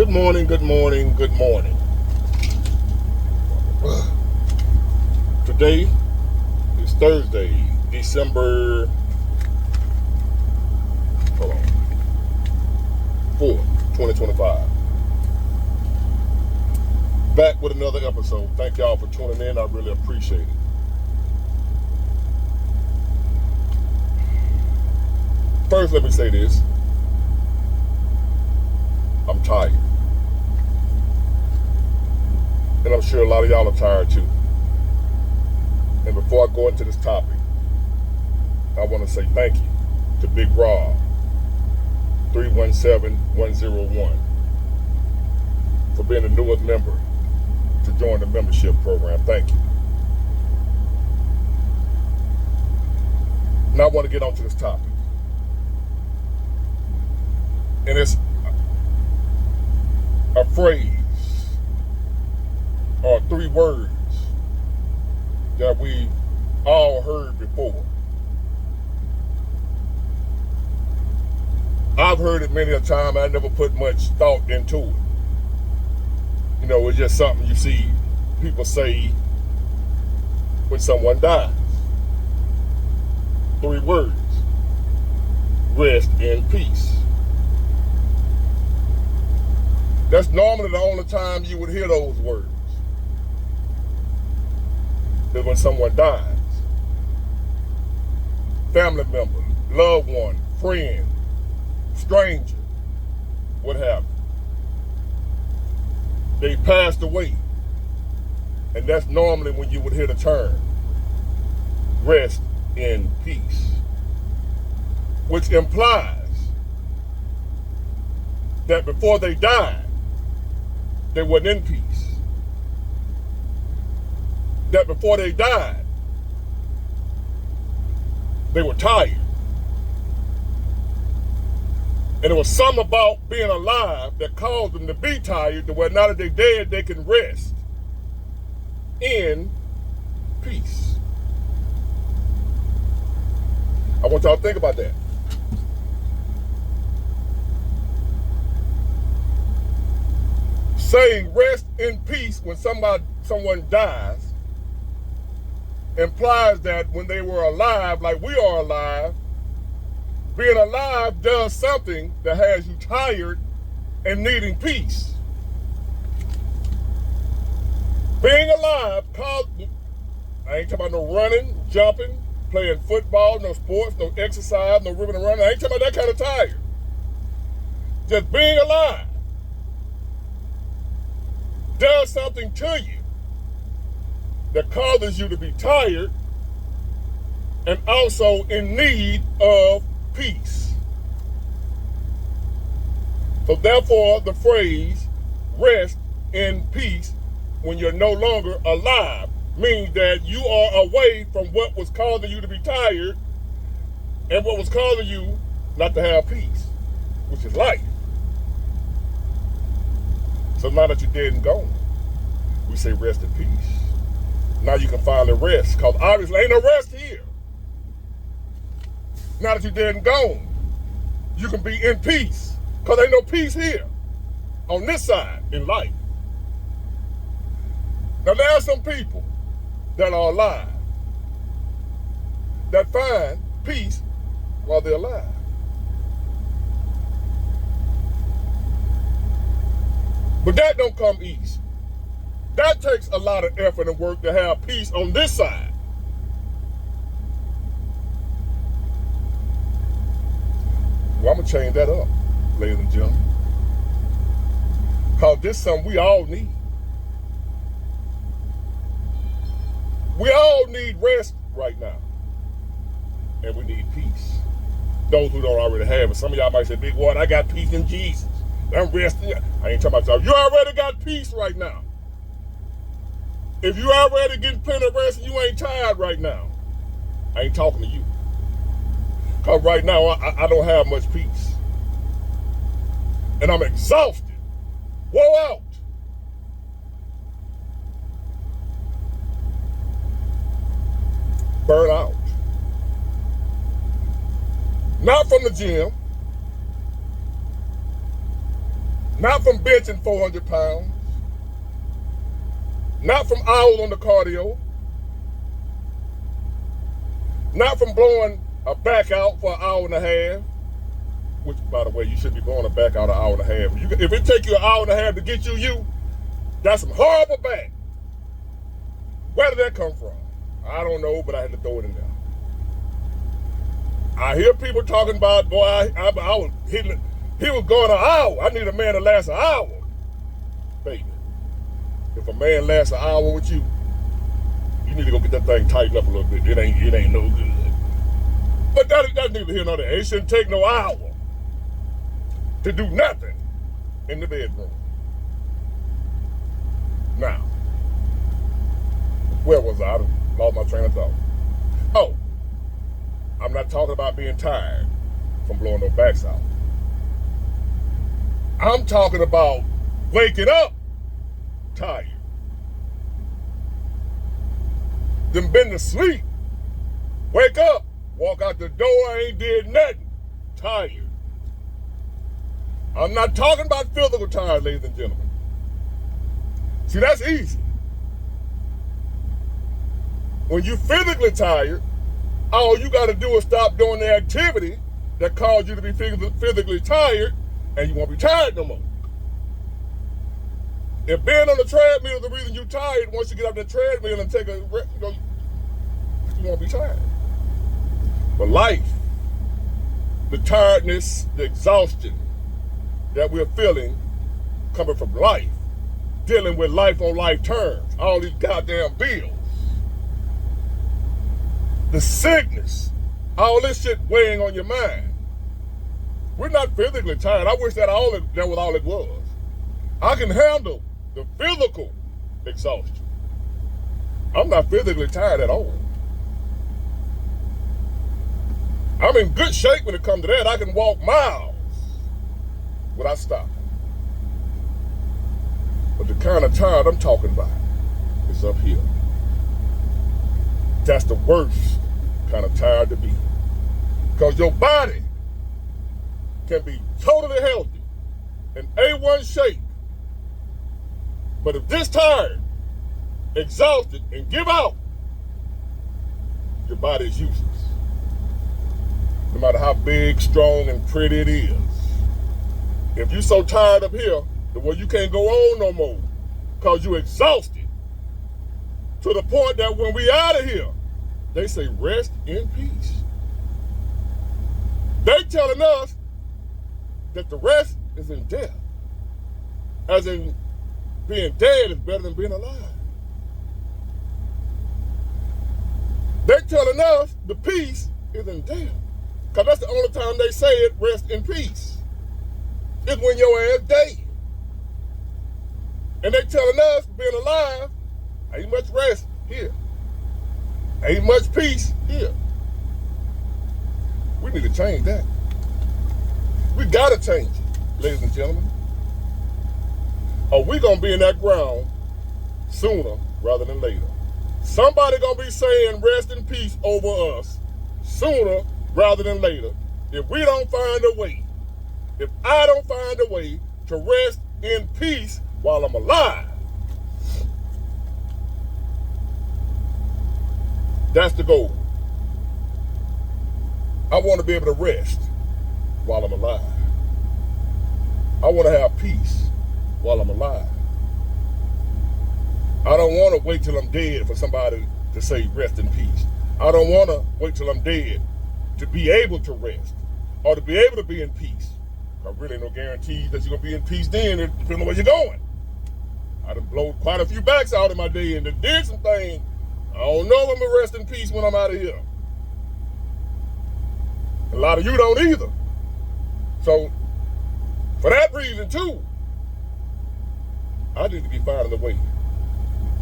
Good morning, good morning, good morning. Today is Thursday, December, hold on, 4th, 2025. Back with another episode. Thank y'all for tuning in. I really appreciate it. First, let me say this. I'm tired. And I'm sure a lot of y'all are tired too. And before I go into this topic, I want to say thank you to Big Rob, 317101, for being the newest member to join the membership program. Thank you. Now I want to get on to this topic. And it's a phrase or 3 words that we all heard before. I've heard it many a time. I never put much thought into it. You know, it's just something you see people say when someone dies. 3 words. Rest in peace. That's normally the only time you would hear those words. Is when someone dies. Family member, loved one, friend, stranger, what have you. They passed away. And that's normally when you would hear the term, rest in peace. Which implies that before they died, they weren't in peace. That before they died, they were tired. And it was something about being alive that caused them to be tired, to where now that they're dead, they can rest in peace. I want y'all to think about that. Saying rest in peace when someone dies implies that when they were alive, like we are alive, being alive does something that has you tired and needing peace. Being alive I ain't talking about no running, jumping, playing football, no sports, no exercise, no ribbon and running. I ain't talking about that kind of tired. Just being alive does something to you that causes you to be tired and also in need of peace. So therefore, the phrase rest in peace when you're no longer alive means that you are away from what was causing you to be tired and what was causing you not to have peace, which is life. So now that you're dead and gone, we say rest in peace. Now you can finally rest, because obviously ain't no rest here. Now that you're dead and gone, you can be in peace, because ain't no peace here on this side in life. Now there are some people that are alive that find peace while they're alive. But that don't come easy. That takes a lot of effort and work to have peace on this side. Well, I'm going to change that up, ladies and gentlemen. Because this is something we all need. We all need rest right now. And we need peace. Those who don't already have it. Some of y'all might say, Big Water, I got peace in Jesus. I'm resting. I ain't talking about y'all. You already got peace right now. If you already getting plenty of rest and you ain't tired right now, I ain't talking to you. Because right now, I don't have much peace. And I'm exhausted. Wore out. Burn out. Not from the gym. Not from benching 400 pounds. Not from hours on the cardio. Not from blowing a back out for an hour and a half. Which, by the way, you should be blowing a back out an hour and a half. If it take you an hour and a half to get you, that's some horrible back. Where did that come from? I don't know, but I had to throw it in there. I hear people talking about, boy, I was hitting, he was going an hour. I need a man to last an hour. Baby, if a man lasts an hour with you, you need to go get that thing tightened up a little bit. It ain't no good. But that's neither here nor there. It shouldn't take no hour to do nothing in the bedroom. Now, where was I? I lost my train of thought. Oh, I'm not talking about being tired from blowing no backs out. I'm talking about waking up tired. Then been to sleep. Wake up, walk out the door, ain't did nothing. Tired. I'm not talking about physical tired, ladies and gentlemen. See, that's easy. When you're physically tired, all you got to do is stop doing the activity that caused you to be physically tired, and you won't be tired no more. If being on the treadmill is the reason you're tired, once you get off the treadmill and take a rest, you won't be tired. But life, the tiredness, the exhaustion that we're feeling coming from life, dealing with life on life terms, all these goddamn bills, the sickness, all this shit weighing on your mind. We're not physically tired. I wish that was all it was. I can handle the physical exhaustion. I'm not physically tired at all. I'm in good shape when it comes to that. I can walk miles without stopping. But the kind of tired I'm talking about is up here. That's the worst kind of tired to be. Because your body can be totally healthy in A1 shape. But if this tired, exhausted, and give out, your body is useless. No matter how big, strong, and pretty it is. If you're so tired up here, the way you can't go on no more, because you're exhausted, to the point that when we out of here, they say rest in peace. They telling us that the rest is in death. As in, being dead is better than being alive. They're telling us the peace is in death. Because that's the only time they say it, rest in peace. It's when your ass dead. And they telling us being alive, ain't much rest here. Ain't much peace here. We need to change that. We gotta change it, ladies and gentlemen. Or we gonna be in that ground sooner rather than later. Somebody gonna be saying rest in peace over us sooner rather than later if we don't find a way. If I don't find a way to rest in peace while I'm alive. That's the goal. I want to be able to rest while I'm alive. I want to have peace while I'm alive. I don't want to wait till I'm dead for somebody to say rest in peace. I don't want to wait till I'm dead to be able to rest or to be able to be in peace. There really no guarantees that you're going to be in peace then, depending on where you're going. I done blown quite a few backs out in my day and did some things. I don't know if I'm going to rest in peace when I'm out of here. A lot of you don't either. So, for that reason too, I need to be finding a way.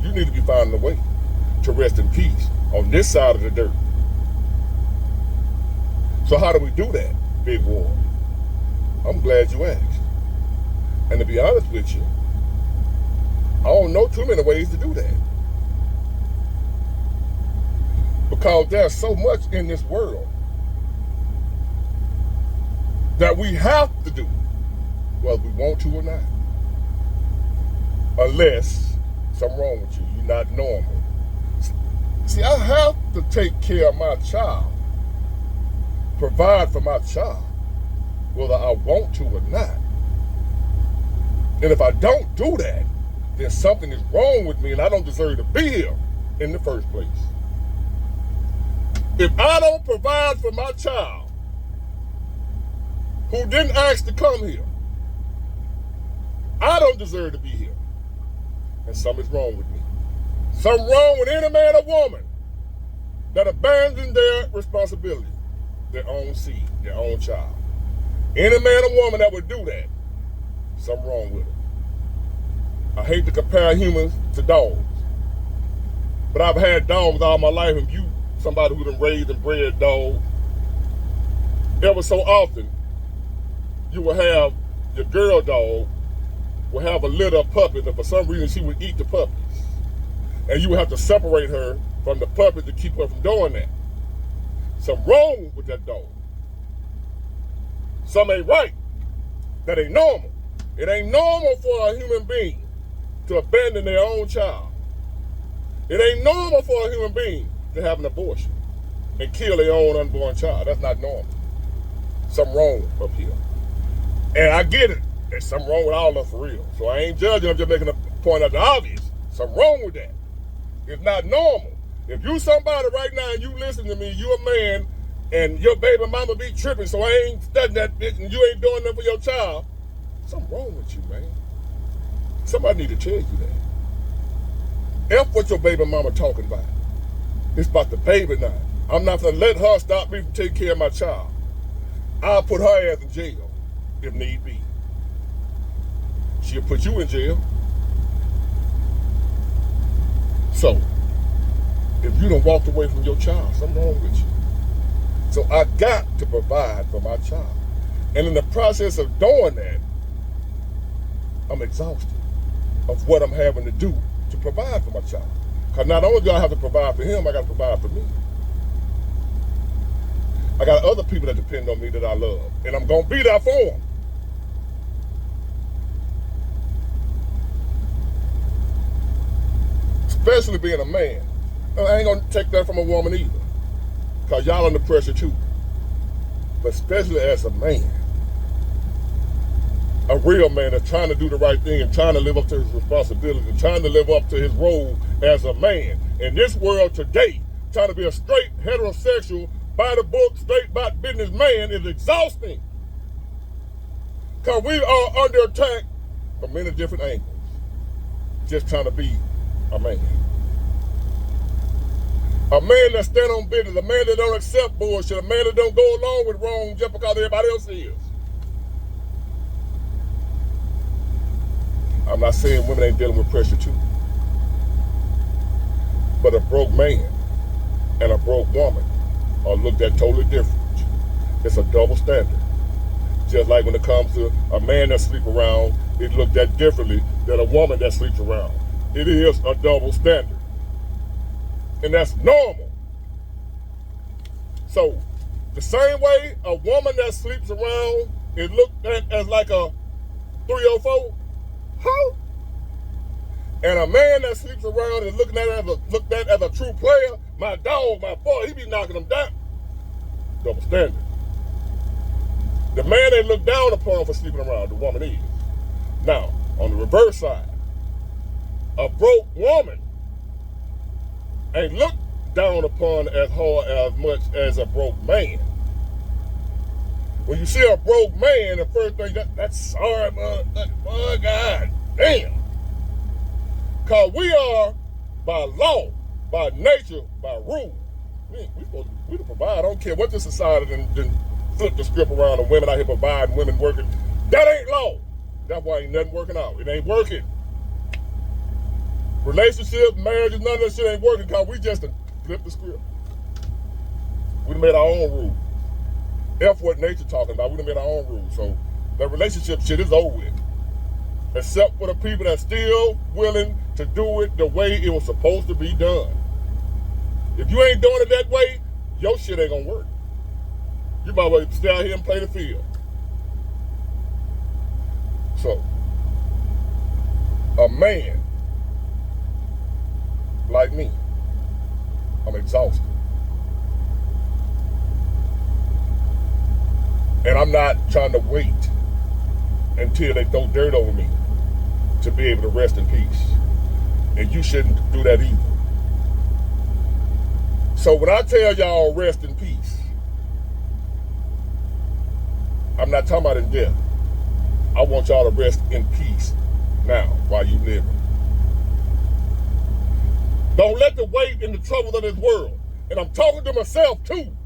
You need to be finding a way to rest in peace on this side of the dirt. So how do we do that, Big Ward? I'm glad you asked. And to be honest with you, I don't know too many ways to do that. Because there's so much in this world that we have to do whether we want to or not. Unless something wrong with you. You're not normal. See, I have to take care of my child, provide for my child, whether I want to or not. And if I don't do that, then something is wrong with me and I don't deserve to be here in the first place. If I don't provide for my child, who didn't ask to come here, I don't deserve to be here. And something's wrong with me. Something wrong with any man or woman that abandons their responsibility, their own seed, their own child. Any man or woman that would do that, something wrong with them. I hate to compare humans to dogs, but I've had dogs all my life, and you, somebody who done raised and bred dogs, ever so often, you will have your girl dog will have a litter of puppies, and for some reason she would eat the puppies. And you would have to separate her from the puppies to keep her from doing that. Something wrong with that dog. Something ain't right. That ain't normal. It ain't normal for a human being to abandon their own child. It ain't normal for a human being to have an abortion and kill their own unborn child. That's not normal. Something wrong up here. And I get it. There's something wrong with all of us for real. So I ain't judging, I'm just making a point out the obvious. Something wrong with that. It's not normal. If you somebody right now and you listen to me, you a man, and your baby mama be tripping, so I ain't studying that bitch and you ain't doing nothing for your child, something wrong with you, man. Somebody need to tell you that. F what your baby mama talking about. It's about the baby now. I'm not gonna let her stop me from taking care of my child. I'll put her ass in jail if need be. She'll put you in jail. So, if you done walked away from your child, something wrong with you. So I got to provide for my child. And in the process of doing that, I'm exhausted of what I'm having to do to provide for my child. Because not only do I have to provide for him, I got to provide for me. I got other people that depend on me that I love. And I'm going to be there for them. Especially being a man. I ain't gonna take that from a woman either, because y'all under pressure too. But especially as a man, a real man that's trying to do the right thing and trying to live up to his responsibility and trying to live up to his role as a man. In this world today, trying to be a straight, heterosexual, by the book, straight by business man is exhausting. Because we are under attack from many different angles. Just trying to be a man. A man that stand on business, a man that don't accept bullshit, a man that don't go along with wrong just because everybody else is. I'm not saying women ain't dealing with pressure too. But a broke man and a broke woman are looked at totally different. It's a double standard. Just like when it comes to a man that sleeps around, it's looked at differently than a woman that sleeps around. It is a double standard. And that's normal. So, the same way a woman that sleeps around is looked at as like a 304, huh? And a man that sleeps around is looked at as a true player, my dog, my boy, he be knocking them down. Double standard. The man ain't looked down upon for sleeping around, the woman is. Now, on the reverse side, a broke woman ain't looked down upon as hard as much as a broke man. When you see a broke man, the first thing that's sorry, man, God damn. Cause we are by law, by nature, by rule. We to provide. I don't care what the society then flip the script around and women out here providing, women working. That ain't law. That's why ain't nothing working out. It ain't working. Relationships, marriages, none of that shit ain't working because we just flipped the script. We done made our own rules. F what nature talking about, we done made our own rules. So the relationship shit is over with. Except for the people that's still willing to do it the way it was supposed to be done. If you ain't doing it that way, your shit ain't gonna work. You might as well stay out here and play the field. So, a man like me, I'm exhausted. And I'm not trying to wait until they throw dirt over me to be able to rest in peace. And you shouldn't do that either. So when I tell y'all rest in peace, I'm not talking about in death. I want y'all to rest in peace now while you living. Don't let the weight and the troubles of this world, and I'm talking to myself too.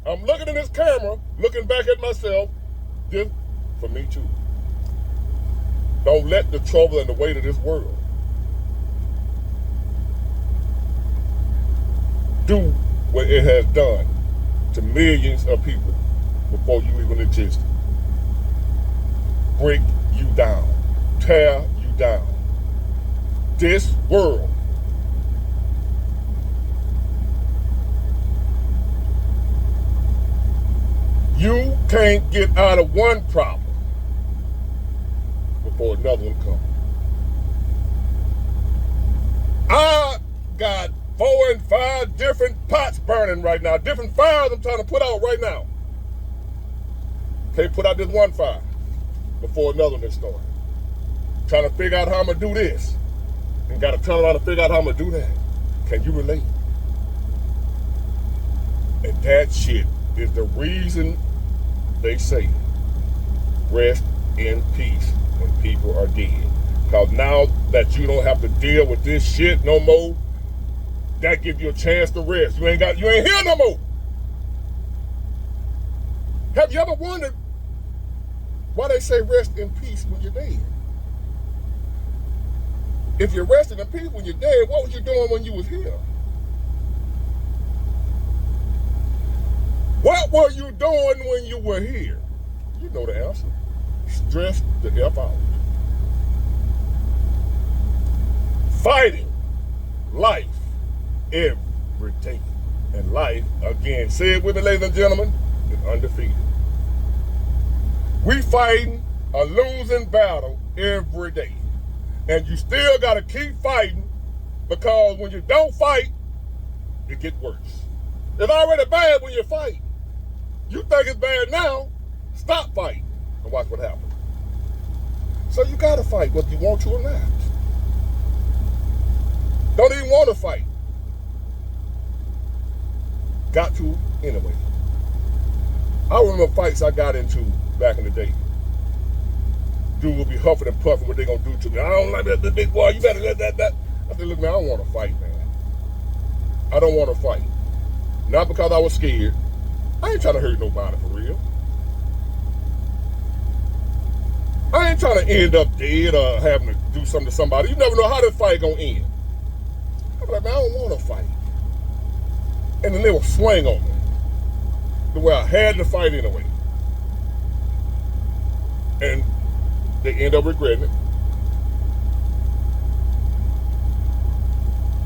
I'm looking in this camera, looking back at myself, just for me too. Don't let the trouble and the weight of this world do what it has done to millions of people before you even existed. Break you down, tear you down. This world you can't get out of one problem before another one comes. I got 4 and 5 different pots burning right now, different fires I'm trying to put out right now. Can't put out this one fire before another one is started. Trying to figure out how I'm gonna do this, and gotta turn around to figure out how I'm gonna do that. Can you relate? And that shit is the reason they say rest in peace when people are dead. Because now that you don't have to deal with this shit no more, that gives you a chance to rest. You ain't here no more. Have you ever wondered why they say rest in peace when you're dead? If you're resting in peace when you're dead, what was you doing when you was here? What were you doing when you were here? You know the answer. Stress the F out. Fighting life every day. And life, again, say it with me, ladies and gentlemen, is undefeated. We fighting a losing battle every day. And you still got to keep fighting, because when you don't fight, it gets worse. It's already bad when you fight. You think it's bad now, stop fighting and watch what happens. So you got to fight whether you want to or not. Don't even want to fight. Got to anyway. I remember fights I got into back in the day. Dude would be huffing and puffing what they gonna do to me. I don't like that, big boy. You better let that. I said, look, man, I don't want to fight, man. I don't want to fight. Not because I was scared. I ain't trying to hurt nobody for real. I ain't trying to end up dead or having to do something to somebody. You never know how this fight gonna end. I'm like, man, I don't want to fight. And then they will swing on me the way I had to fight anyway. And they end up regretting it.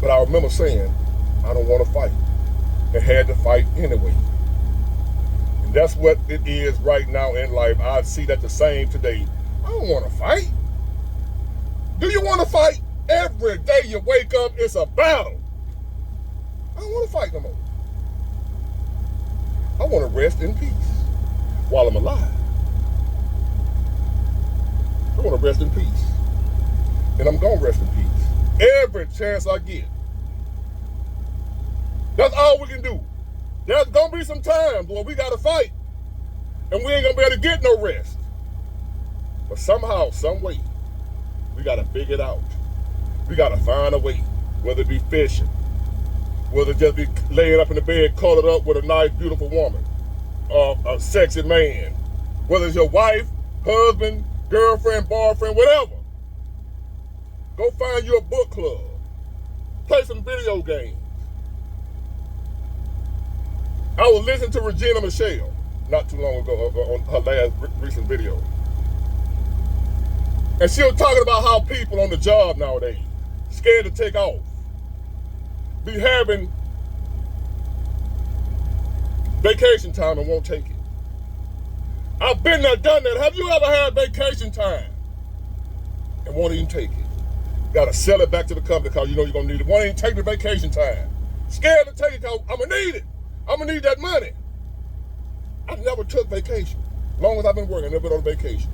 But I remember saying, I don't want to fight. And had to fight anyway. And that's what it is right now in life. I see that the same today. I don't want to fight. Do you want to fight? Every day you wake up, it's a battle. I don't want to fight no more. I want to rest in peace while I'm alive. I want to rest in peace. And I'm going to rest in peace every chance I get. That's all we can do. There's going to be some times where we got to fight and we ain't going to be able to get no rest. But somehow, some way, we got to figure it out. We got to find a way, whether it be fishing, whether it just be laying up in the bed, cuddled up with a nice, beautiful woman, or a sexy man, whether it's your wife, husband, girlfriend, boyfriend, whatever. Go find you a book club. Play some video games. I was listening to Regina Michelle not too long ago on her last recent video. And she was talking about how people on the job nowadays, scared to take off, be having vacation time and won't take it. I've been there, done that. Have you ever had vacation time and won't even take it? Got to sell it back to the company because you know you're going to need it. Won't even take the vacation time. Scared to take it because I'm going to need it. I'm going to need that money. I never took vacation. As long as I've been working, I never been on vacation.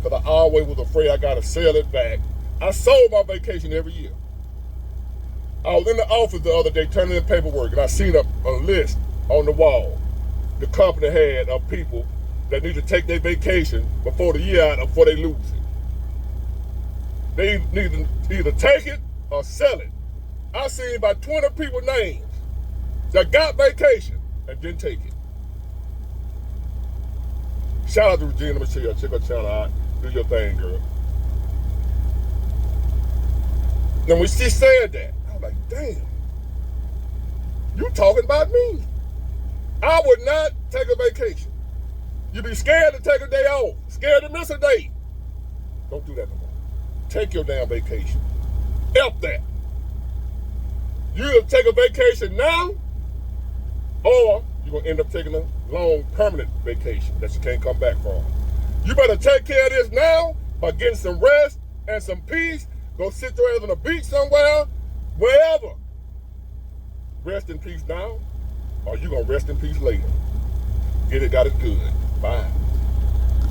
Because I always was afraid I got to sell it back. I sold my vacation every year. I was in the office the other day turning in paperwork, and I seen a list on the wall the company had of people that need to take their vacation before the year out or before they lose it. They need to either take it or sell it. I seen about 20 people names that got vacation and didn't take it. Shout out to Regina Michelle. Check her channel out. Do your thing, girl. Then when she said that, I was like, damn, you talking about me. I would not take a vacation. You be scared to take a day off, scared to miss a day. Don't do that no more. Take your damn vacation. Help that. You either take a vacation now, or you're going to end up taking a long, permanent vacation that you can't come back from. You better take care of this now by getting some rest and some peace. Go sit your ass on a beach somewhere, wherever. Rest in peace now, or you going to rest in peace later. Get it, got it good. Bye.